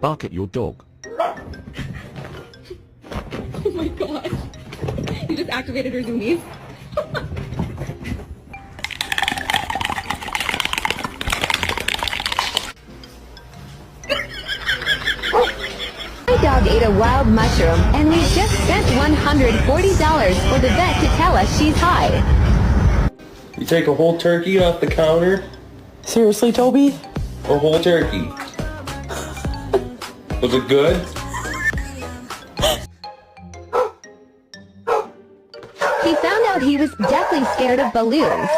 Bark at your dog. Oh my god. You just activated her zoomies. My dog ate a wild mushroom, and we just spent $140 for the vet to tell us she's high. You take a whole turkey off the counter? Seriously, Toby? A whole turkey. Was it good? He found out he was deathly scared of balloons.